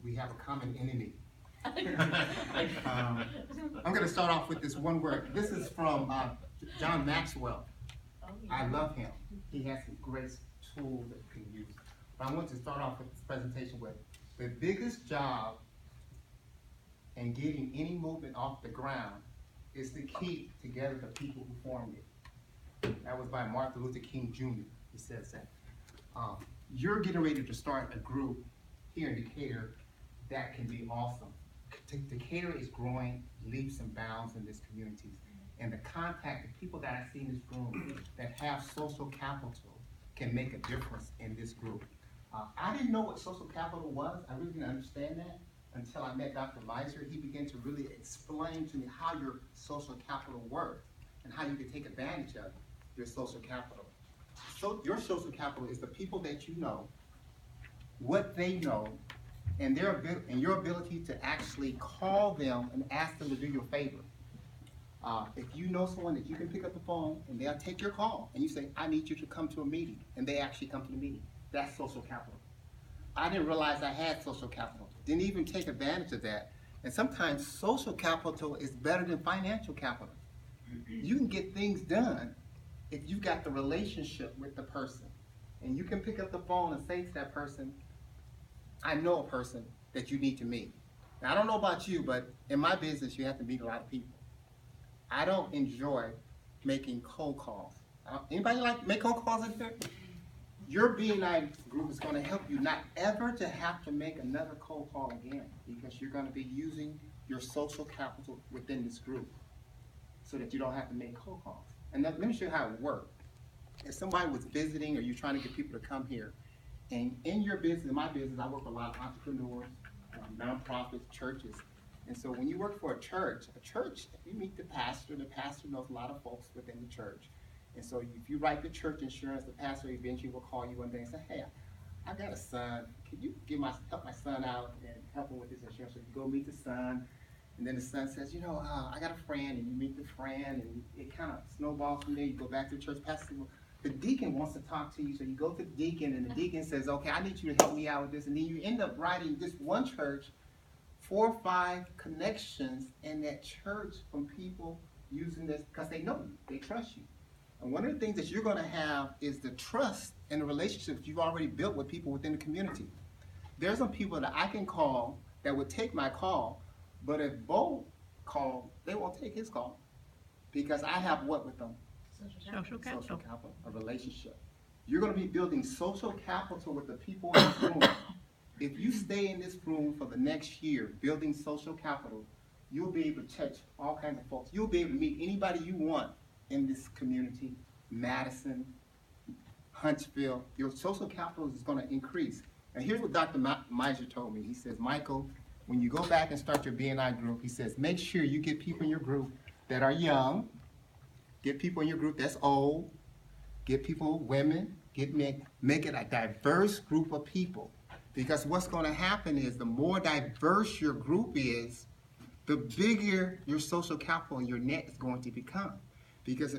we have a common enemy. I'm going to start off with this one word. This is from John Maxwell. I love him. He has some great tools that you can use. But I want to start off with this presentation with the biggest job in getting any movement off the ground is to keep together the people who formed it. That was by Martin Luther King Jr. He says that. You're getting ready to start a group here in Decatur that can be awesome. Decatur is growing leaps and bounds in this community. And the people that I see in this room that have social capital can make a difference in this group. I didn't know what social capital was. I really didn't understand that until I met Dr. Miser. He began to really explain to me how your social capital works and how you can take advantage of your social capital. So your social capital is the people that you know, what they know, and your ability to actually call them and ask them to do you a favor. If you know someone that you can pick up the phone and they'll take your call and you say, I need you to come to a meeting, and they actually come to the meeting, that's social capital. I didn't realize I had social capital, didn't even take advantage of that. And sometimes social capital is better than financial capital. You can get things done if you've got the relationship with the person. And you can pick up the phone and say to that person, I know a person that you need to meet. Now, I don't know about you, but in my business, you have to meet a lot of people. I don't enjoy making cold calls. Anybody like make cold calls in here? Your BNI group is going to help you not ever to have to make another cold call again, because you're going to be using your social capital within this group so that you don't have to make cold calls. And let me show you how it works. If somebody was visiting or you're trying to get people to come here, and in your business, in my business, I work with a lot of entrepreneurs, nonprofits, churches. And so when you work for a church, you meet the pastor knows a lot of folks within the church. And so if you write the church insurance, the pastor eventually will call you one day and say, hey, I got a son. Can you help my son out and help him with this insurance? So you go meet the son, and then the son says, I got a friend, and you meet the friend, and it kind of snowballs from there. You go back to the church pastor. The deacon wants to talk to you, so you go to the deacon, and the deacon says, okay, I need you to help me out with this. And then you end up writing this one church 4 or 5 connections in that church from people using this because they know you, they trust you. And one of the things that you're going to have is the trust and the relationships you've already built with people within the community. There's some people that I can call that would take my call, but if Bo called, they won't take his call because I have what with them? Social capital, a relationship. You're going to be building social capital with the people in this room. If you stay in this room for the next year building social capital, you'll be able to touch all kinds of folks. You'll be able to meet anybody you want in this community, Madison, Huntsville. Your social capital is going to increase. And here's what Dr. Miser told me. He says, Michael, when you go back and start your BNI group, he says, make sure you get people in your group that are young, get people in your group that's old, get people, women, get men, make it a diverse group of people. Because what's going to happen is the more diverse your group is, the bigger your social capital and your net is going to become. Because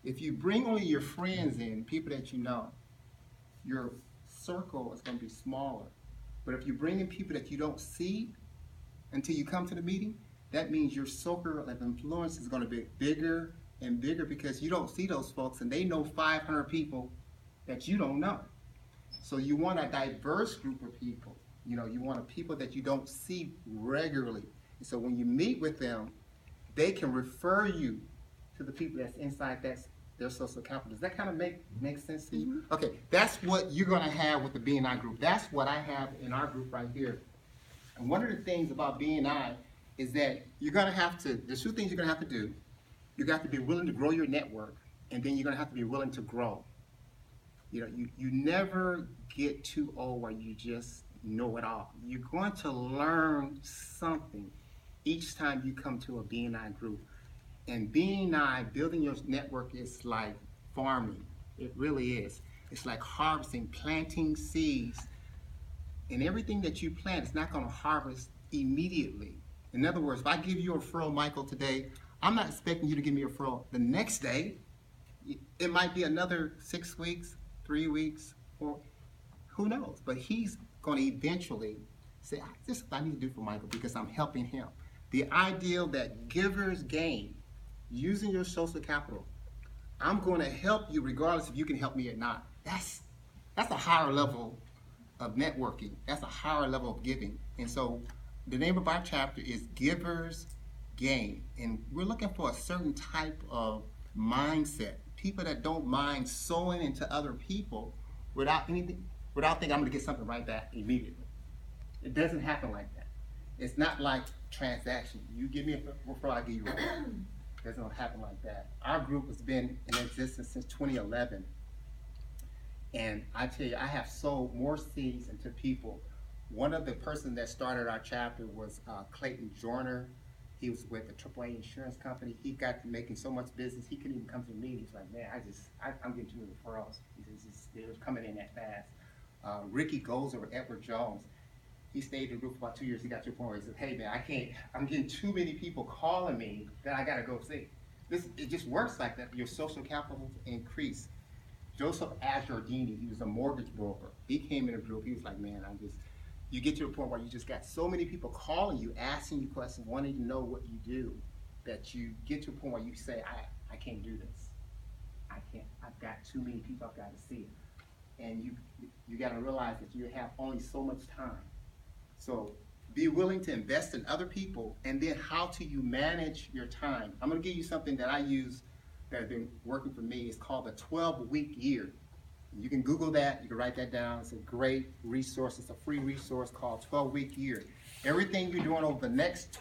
if you bring only your friends in, people that you know, your circle is going to be smaller. But if you bring in people that you don't see until you come to the meeting, that means your circle of influence is going to be bigger and bigger because you don't see those folks and they know 500 people that you don't know. So you want a diverse group of people. You want people that you don't see regularly. And so when you meet with them, they can refer you to the people that's inside their social capital. Does that kind of make sense to you? Mm-hmm. Okay, that's what you're going to have with the BNI group. That's what I have in our group right here. And one of the things about BNI is that you're going to have to, there's 2 things you're going to have to do. You got to be willing to grow your network, and then you're going to have to be willing to grow. You never get too old where you just know it all. You're going to learn something each time you come to a BNI group. And BNI, building your network, is like farming. It really is. It's like harvesting, planting seeds. And everything that you plant is not going to harvest immediately. In other words, if I give you a referral, Michael, today, I'm not expecting you to give me a referral the next day. It might be another 6 weeks, 3 weeks, or who knows. But he's going to eventually Say, this is what I need to do for Michael because I'm helping him. The ideal that givers gain, using your social capital. I'm going to help you regardless if you can help me or not. That's a higher level of networking. That's a higher level of giving. And so the name of our chapter is Givers Gain. And we're looking for a certain type of mindset. People that don't mind sowing into other people without thinking I'm going to get something right back immediately. It doesn't happen like that. It's not like transaction. You give me a referral, I give you a referral. It doesn't happen like that. Our group has been in existence since 2011. And I tell you, I have sold more seeds into people. One of the persons that started our chapter was Clayton Joyner. He was with the AAA insurance company. He got making so much business, he couldn't even come to the meeting. He's like, man, I'm getting too many referrals. They were coming in that fast. Ricky Gozer with Edward Jones. He stayed in the group for about 2 years. He got to a point where he said, hey man, I'm getting too many people calling me that I gotta go see. It just works like that. Your social capital increase. Joseph Azardini, he was a mortgage broker. He came in the group, he was like, man, you get to a point where you just got so many people calling you, asking you questions, wanting to know what you do, that you get to a point where you say, I can't do this. I can't, I've got too many people, I've got to see it. And you got to realize that you have only so much time. So be willing to invest in other people, and then how do you manage your time? I'm going to give you something that I use that has been working for me. It's called the 12-week year. You can Google that, you can write that down. It's a great resource. It's a free resource called 12-week year. Everything you're doing over the next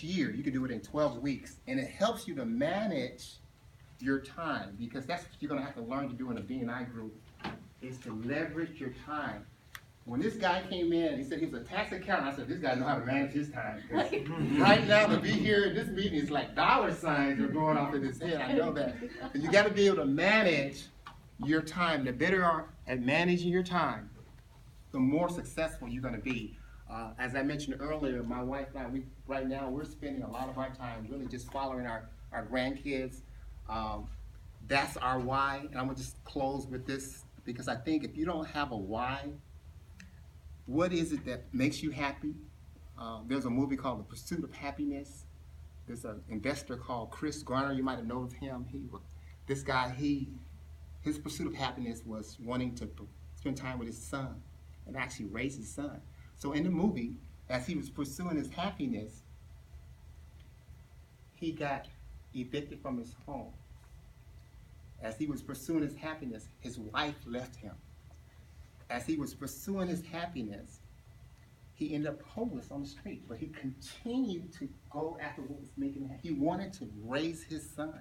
year, you can do it in 12 weeks. And it helps you to manage your time, because that's what you're going to have to learn to do in a BNI group, is to leverage your time. When this guy came in, he said he was a tax accountant. I said, this guy knows how to manage his time. Right now, to be here in this meeting, it's like dollar signs are going off in his head. I know that. But you got to be able to manage your time. The better you are at managing your time, the more successful you're going to be. As I mentioned earlier, my wife and I, right now, we're spending a lot of our time really just following our grandkids. That's our why. And I'm going to just close with this, because I think if you don't have a why, what is it that makes you happy? There's a movie called The Pursuit of Happiness. There's an investor called Chris Garner. You might have known of him. His pursuit of happiness was wanting to spend time with his son and actually raise his son. So in the movie, as he was pursuing his happiness, he got evicted from his home. As he was pursuing his happiness, his wife left him. As he was pursuing his happiness, he ended up homeless on the street, but he continued to go after what was making him happy. He wanted to raise his son.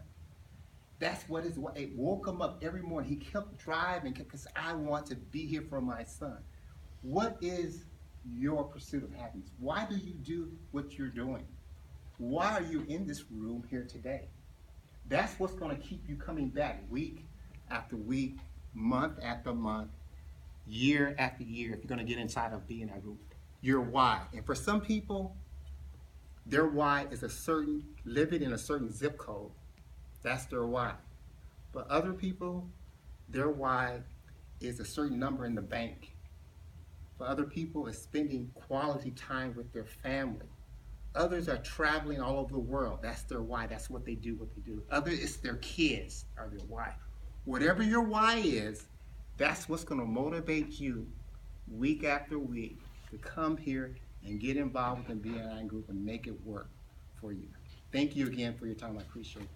That's what it woke him up every morning. He kept driving because I want to be here for my son. What is your pursuit of happiness? Why do you do what you're doing? Why are you in this room here today? That's what's going to keep you coming back week after week, month after month, year after year, if you're going to get inside of BNI Group. Your why. And for some people, their why is living in a certain zip code. That's their why. But other people, their why is a certain number in the bank. For other people, it's spending quality time with their family. Others are traveling all over the world. That's their why. That's what they do, Others, it's their kids are their why. Whatever your why is, that's what's going to motivate you week after week to come here and get involved with the BNI Group and make it work for you. Thank you again for your time. I appreciate it.